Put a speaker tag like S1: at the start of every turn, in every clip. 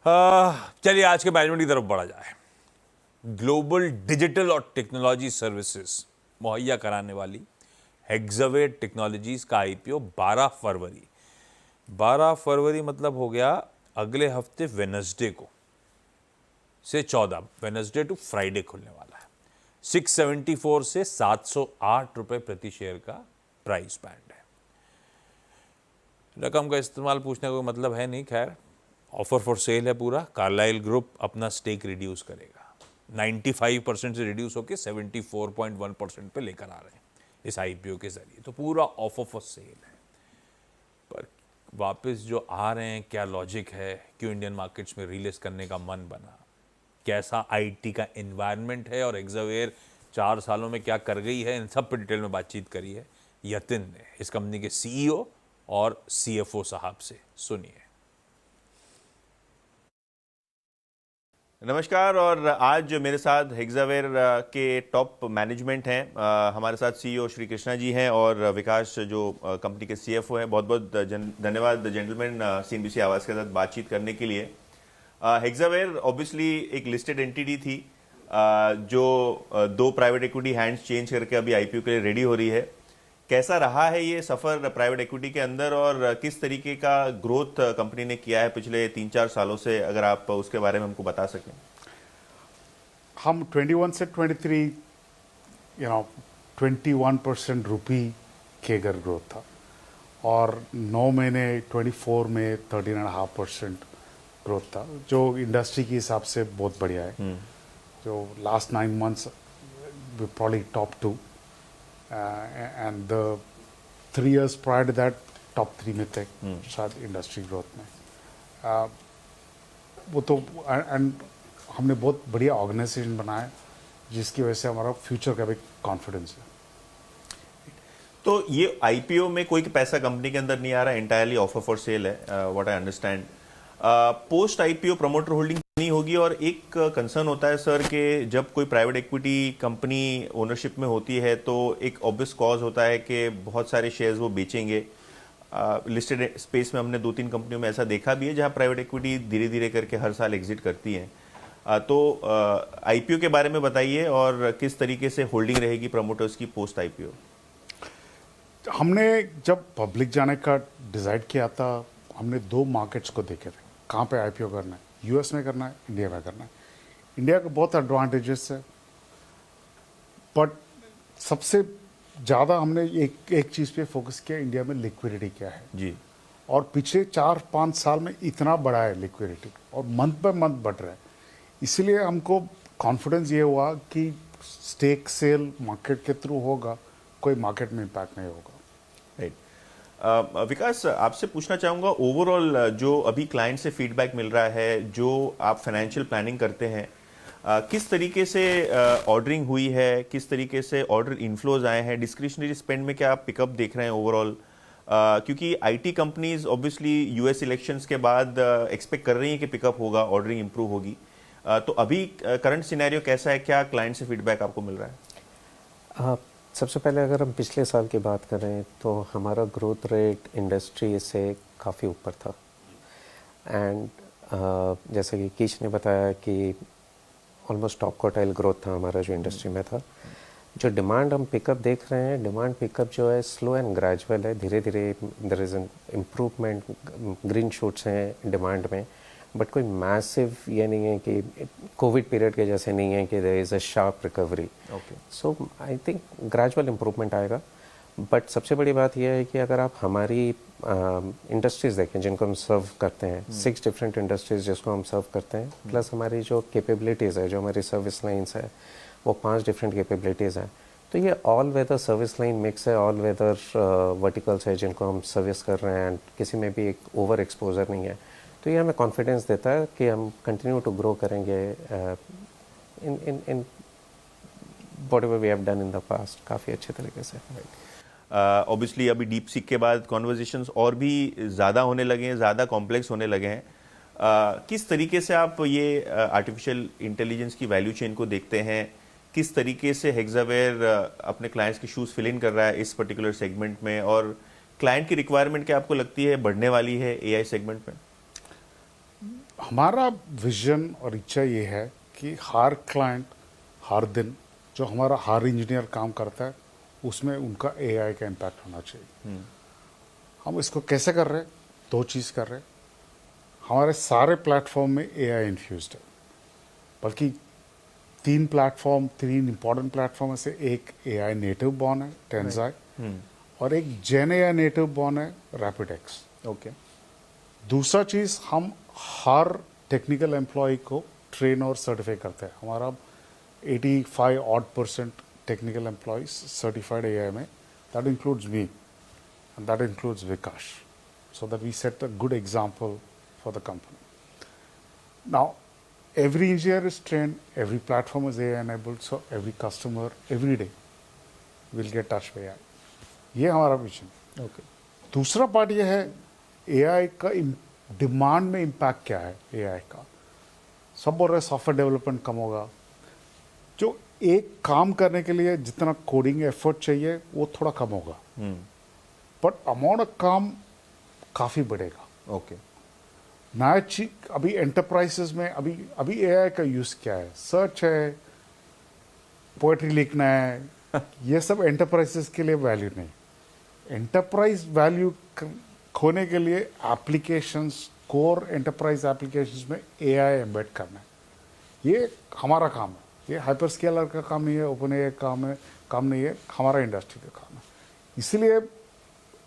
S1: चलिए आज के मैनेजमेंट की तरफ बढ़ा जाए। ग्लोबल डिजिटल और टेक्नोलॉजी सर्विसेज मुहैया कराने वाली हेक्सावेयर टेक्नोलॉजीज का आईपीओ 12 फरवरी मतलब हो गया अगले हफ्ते वेनसडे को से 14 वेनसडे टू फ्राइडे खुलने वाला है। 674 से 708 रुपए प्रति शेयर का प्राइस बैंड है। रकम का इस्तेमाल पूछने का कोई मतलब है नहीं, खैर ऑफर फॉर सेल है पूरा। कार्लाइल ग्रुप अपना स्टेक रिड्यूस करेगा, 95% से रिड्यूस होकर 74.1% पे लेकर आ रहे हैं इस आईपीओ के जरिए। तो पूरा ऑफर फॉर सेल है, पर वापस जो आ रहे हैं क्या लॉजिक है, क्यों इंडियन मार्केट्स में रिलिस्ट करने का मन बना, कैसा आईटी का एनवायरनमेंट है और हेक्सावेयर 4 सालों में क्या कर गई है, इन सब पर डिटेल में बातचीत करी है यतिन ने इस कंपनी के सीईओ और सीएफओ साहब से। सुनिए।
S2: नमस्कार, और आज मेरे साथ हेक्सावेयर के टॉप मैनेजमेंट हैं। हमारे साथ सीईओ श्री कृष्णा जी हैं और विकास जो कंपनी के सीएफओ हैं। बहुत बहुत धन्यवाद जेंटलमैन सीएनबीसी आवाज़ के साथ बातचीत करने के लिए। हेक्सावेयर ऑब्वियसली एक लिस्टेड एंटिटी थी जो 2 प्राइवेट इक्विटी हैंड्स चेंज करके अभी आईपीओ के लिए रेडी हो रही है। कैसा रहा है ये सफ़र प्राइवेट इक्विटी के अंदर और किस तरीके का ग्रोथ कंपनी ने किया है पिछले 3-4 सालों से, अगर आप उसके बारे में हमको बता सकें।
S3: हम 21 से 23 21% रुपी केगर ग्रोथ था, और 9 महीने 24 में 13.5% ग्रोथ था, जो इंडस्ट्री के हिसाब से बहुत बढ़िया है। जो last 9 months probably top 2 and the 3 years prior to that top 3 में थे शायद इंडस्ट्री ग्रोथ में। वो तो एंड हमने बहुत बढ़िया ऑर्गेनाइजेशन बनाया जिसकी वजह से हमारा फ्यूचर का भी कॉन्फिडेंस है।
S2: तो ये आईपीओ में कोई पैसा कंपनी के अंदर नहीं आ रहा, एंटायरली ऑफर फॉर सेल है, what I understand. Post IPO promoter holding नहीं होगी, और एक कंसर्न होता है सर कि जब कोई प्राइवेट इक्विटी कंपनी ओनरशिप में होती है तो एक ऑब्वियस कॉज होता है कि बहुत सारे शेयर्स वो बेचेंगे। लिस्टेड स्पेस में हमने 2-3 कंपनियों में ऐसा देखा भी है जहां प्राइवेट इक्विटी धीरे धीरे करके हर साल एग्जिट करती हैं। तो आईपीओ के बारे में बताइए और किस तरीके से होल्डिंग रहेगी प्रमोटर्स की पोस्ट आईपीओ।
S3: हमने जब पब्लिक जाने का डिसाइड किया था, हमने 2 मार्केट्स को देखे थे कहाँ पे आईपीओ करना है, यूएस में करना है, इंडिया में करना है। इंडिया के बहुत एडवांटेजेस है, बट सबसे ज़्यादा हमने एक चीज़ पे फोकस किया, इंडिया में लिक्विडिटी क्या है
S2: जी।
S3: और पिछले 4-5 साल में इतना बढ़ा है लिक्विडिटी, और मंथ बाय मंथ बढ़ रहा है। इसलिए हमको कॉन्फिडेंस ये हुआ कि स्टेक सेल मार्केट के थ्रू होगा, कोई मार्केट में इम्पैक्ट नहीं होगा।
S2: राइट। विकास, आपसे पूछना चाहूँगा, ओवरऑल जो अभी क्लाइंट से फीडबैक मिल रहा है, जो आप फाइनेंशियल प्लानिंग करते हैं, किस तरीके से ऑर्डरिंग हुई है, किस तरीके से ऑर्डर इनफ्लोज आए हैं, डिस्क्रिशनरी स्पेंड में क्या आप पिकअप देख रहे हैं ओवरऑल? क्योंकि IT companies obviously US elections के बाद एक्सपेक्ट कर रही हैं कि पिकअप होगा, ऑर्डरिंग इंप्रूव होगी। तो अभी करंट सिनेरियो कैसा है, क्या क्लाइंट से फीडबैक आपको मिल रहा है?
S4: सबसे पहले अगर हम पिछले साल की बात करें तो हमारा ग्रोथ रेट इंडस्ट्री से काफ़ी ऊपर था। एंड जैसे कि कीच ने बताया कि ऑलमोस्ट टॉप क्वार्टाइल ग्रोथ था हमारा जो इंडस्ट्री में था। जो डिमांड हम पिकअप देख रहे हैं, डिमांड पिकअप जो है स्लो एंड ग्रेजुअल है, धीरे धीरे there is an improvement, green shoots हैं डिमांड में, बट कोई मैसिव ये नहीं है कि कोविड पीरियड के जैसे नहीं है कि there is a sharp recovery.
S2: Okay,
S4: so I think gradual improvement आएगा। बट सबसे बड़ी बात यह है कि अगर आप हमारी इंडस्ट्रीज़ देखें जिनको हम सर्व करते हैं, 6 डिफरेंट इंडस्ट्रीज़ जिसको हम सर्व करते हैं, प्लस हमारी जो कैपेबिलिटीज़ है, जो हमारी सर्विस लाइन्स है, वो 5 डिफरेंट कैपेबिलिटीज़ हैं। तो ये all weather service line mix है, ऑल वेदर वर्टिकल्स है जिनको हम सर्विस कर रहे हैं, एंड किसी में भी एक ओवर एक्सपोजर नहीं है। तो ये हमें कॉन्फिडेंस देता है कि हम कंटिन्यू टू ग्रो करेंगे in whatever we have done in the past, काफ़ी अच्छे तरीके से।
S2: ऑब्वियसली अभी डीप सीक के बाद कॉन्वर्जेशंस और भी ज़्यादा होने लगे हैं, ज़्यादा कॉम्प्लेक्स होने लगे हैं। किस तरीके से आप ये आर्टिफिशियल इंटेलिजेंस की वैल्यू चेन को देखते हैं? किस तरीके से हेक्सावेयर अपने क्लाइंट्स के शूज़ फिल इन कर रहा है इस पर्टिकुलर सेगमेंट में, और क्लाइंट की रिक्वायरमेंट क्या आपको लगती है बढ़ने वाली है एआई सेगमेंट में?
S3: हमारा विजन और इच्छा ये है कि हर क्लाइंट हर दिन जो हमारा हर इंजीनियर काम करता है उसमें उनका एआई का इम्पैक्ट होना चाहिए। हम इसको कैसे कर रहे हैं? दो चीज़ कर रहे हैं। हमारे सारे प्लेटफॉर्म में एआई इन्फ्यूज्ड है, बल्कि तीन इंपॉर्टेंट प्लेटफॉर्म में से एक एआई नेटिव बॉर्न है टेंजाई, और एक जेन एआई नेटिव बॉर्न है रैपिडेक्स।
S2: ओके।
S3: दूसरा चीज़, हम हर टेक्निकल एम्प्लॉय को ट्रेन और सर्टिफाई करते हैं। हमारा 85% टेक्निकल एम्प्लॉयज सर्टिफाइड एआई में, that includes me and that includes Vikash, so that we set a good example for the company. Now, every engineer is trained, every platform is AI enabled, so every customer every day will get touched by AI. ये हमारा vision.
S2: Okay.
S3: दूसरा part ये है AI का demand में impact क्या है AI का। सब बोल रहे सॉफ्टवेयर डेवलपमेंट कम होगा, जो एक काम करने के लिए जितना कोडिंग एफर्ट चाहिए वो थोड़ा कम होगा, बट अमाउंट ऑफ काम काफ़ी बढ़ेगा।
S2: ओके।
S3: नया चीज अभी एंटरप्राइजेस में अभी एआई का यूज़ क्या है? सर्च है, पोएट्री लिखना है, ये सब एंटरप्राइजेस के लिए वैल्यू नहीं। एंटरप्राइज वैल्यू खोने के लिए एप्लीकेशंस, कोर एंटरप्राइज एप्लीकेशंस में एआई एम्बेड करना है, ये हमारा काम है। ये हाइपरस्केलर का काम नहीं है, ओपन एआई काम नहीं है, हमारा इंडस्ट्री का काम है। इसलिए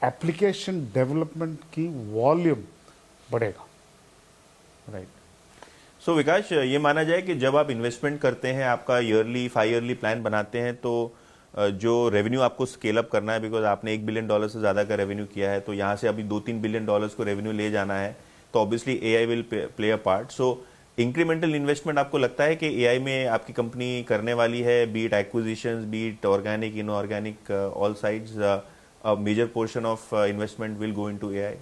S3: एप्लीकेशन डेवलपमेंट की वॉल्यूम बढ़ेगा।
S2: राइट। सो विकास, ये माना जाए कि जब आप इन्वेस्टमेंट करते हैं, आपका 5 ईयरली प्लान बनाते हैं, तो जो रेवेन्यू आपको स्केल अप करना है, बिकॉज आपने $1 बिलियन से ज़्यादा का रेवेन्यू किया है, तो यहाँ से अभी $2-3 बिलियन को रेवेन्यू ले जाना है, तो obviously AI will play a part. So incremental investment आपको लगता है कि एआई में आपकी कंपनी करने वाली है, B it acquisitions, B it organic, inorganic, all sides, a major portion of investment will go into AI?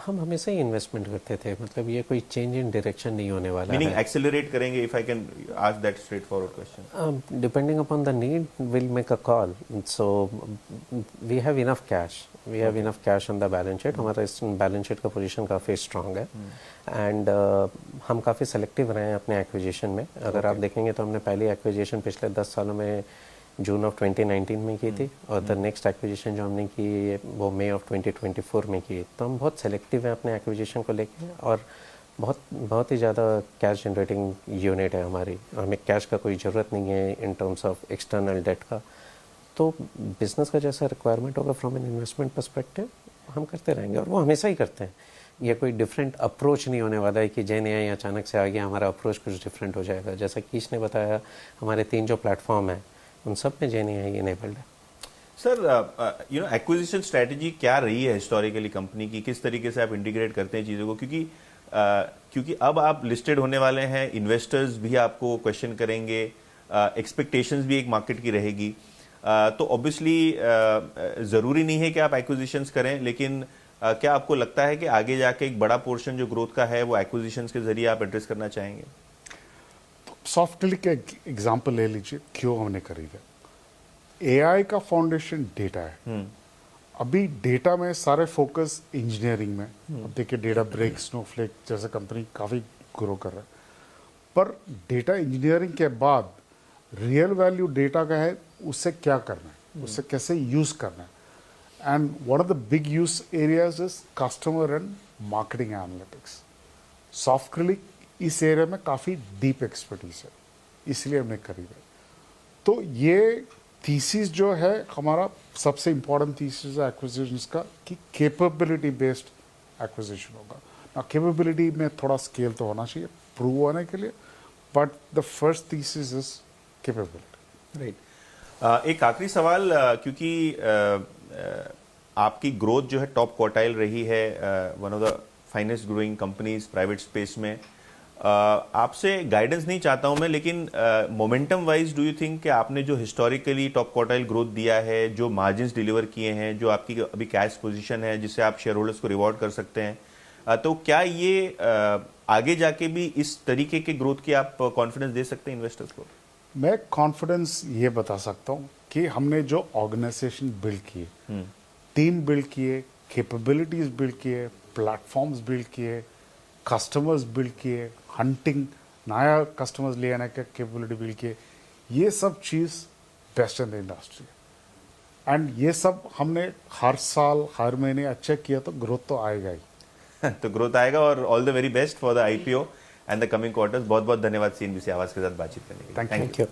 S4: हम हमेशा ही इन्वेस्टमेंट करते थे, मतलब ये कोई चेंज इन डायरेक्शन नहीं होने वाला
S2: Meaning
S4: है।
S2: accelerate करेंगे, if I can ask that straightforward question.
S4: Depending upon the need, we'll make a call. So we have enough cash. We have enough cash on the balance sheet. हमारा इस balance sheet का position काफ़ी strong है, and हम काफ़ी selective रहे हैं अपने एक्विजिशन में। अगर आप देखेंगे तो हमने पहली एक्विजिशन पिछले 10 सालों में जून ऑफ 2019 में की थी, और द नेक्स्ट एक्विजिशन जो हमने की वो मई ऑफ 2024 में की। तो हम बहुत सेलेक्टिव हैं अपने एक्विजिशन को लेके, और बहुत ही ज़्यादा कैश जनरेटिंग यूनिट है हमारी। हमें कैश का कोई ज़रूरत नहीं है in terms of external debt का। तो बिजनेस का जैसा रिक्वायरमेंट होगा फ्रॉम एन इन्वेस्टमेंट पर्सपेक्टिव, हम करते रहेंगे, और वो हमेशा ही करते हैं। ये कोई डिफरेंट अप्रोच नहीं होने वाला है कि जेन एआई अचानक से आ गया, हमारा अप्रोच कुछ डिफरेंट हो जाएगा। जैसा कीश ने बताया, हमारे 3 जो प्लेटफॉर्म है उन सब में जेन एआई इनेबल्ड है।
S2: सर, एक्विजिशन स्ट्रेटजी क्या रही है हिस्टोरिकली कंपनी की? किस तरीके से आप इंटीग्रेट करते हैं चीज़ों को? क्योंकि अब आप लिस्टेड होने वाले हैं, इन्वेस्टर्स भी आपको क्वेश्चन करेंगे, एक्सपेक्टेशंस भी एक मार्केट की रहेगी, तो ऑब्वियसली ज़रूरी नहीं है कि आप एक्विजिशंस करें, लेकिन क्या आपको लगता है कि आगे जाके एक बड़ा पोर्शन जो ग्रोथ का है वो एक्विजिशंस के जरिए आप एड्रेस करना चाहेंगे?
S3: सॉफ्टवेयर के एग्जांपल ले लीजिए, क्यों हमने खरीदा। एआई का फाउंडेशन डेटा है। अभी डेटा में सारे फोकस इंजीनियरिंग में, अब देखिए डेटाब्रेक्स, स्नोफ्लेक जैसे कंपनी काफ़ी ग्रो कर रहा है, पर डेटा इंजीनियरिंग के बाद रियल वैल्यू डेटा का है, उससे क्या करना है, उससे कैसे यूज़ करना है। And one of the big use areas is customer and marketing analytics. Software इस एरिया में काफ़ी डीप एक्सपर्टीज है, इसलिए हमने खरीदा। तो ये थीसिस जो है हमारा सबसे इम्पोर्टेंट थीसिस है एक्विजिशंस का, कि कैपेबिलिटी बेस्ड एक्विजिशन होगा ना। कैपेबिलिटी में थोड़ा स्केल तो होना चाहिए प्रूव होने के लिए, but the first thesis is capability.
S2: Right. एक आखिरी सवाल, क्योंकि आपकी ग्रोथ जो है टॉप क्वार्टाइल रही है, one of the finest growing companies private space में, आपसे गाइडेंस नहीं चाहता हूं मैं, लेकिन momentum wise do you think कि आपने जो हिस्टोरिकली टॉप क्वार्टाइल ग्रोथ दिया है, जो मार्जिन्स डिलीवर किए हैं, जो आपकी अभी कैश पोजीशन है जिससे आप शेयर होल्डर्स को रिवॉर्ड कर सकते हैं, तो क्या ये आगे जाके भी इस तरीके के ग्रोथ की आप कॉन्फिडेंस दे सकते हैं इन्वेस्टर्स को?
S3: मैं कॉन्फिडेंस ये बता सकता हूँ कि हमने जो ऑर्गेनाइजेशन बिल्ड किए, टीम बिल्ड किए, कैपेबिलिटीज बिल्ड किए, प्लेटफॉर्म्स बिल्ड किए, कस्टमर्स बिल्ड किए, हंटिंग नया कस्टमर्स ले आने का कैपेबिलिटी बिल्ड किए, ये सब चीज़ best in the industry. And ये सब हमने हर साल हर महीने अच्छा किया तो ग्रोथ तो आएगा ही।
S2: तो ग्रोथ आएगा और all the very best for the IPO and the coming quarters. बहुत बहुत धन्यवाद CNBC आवाज के साथ बातचीत करने के लिए।
S3: Thank you.
S4: Thank you.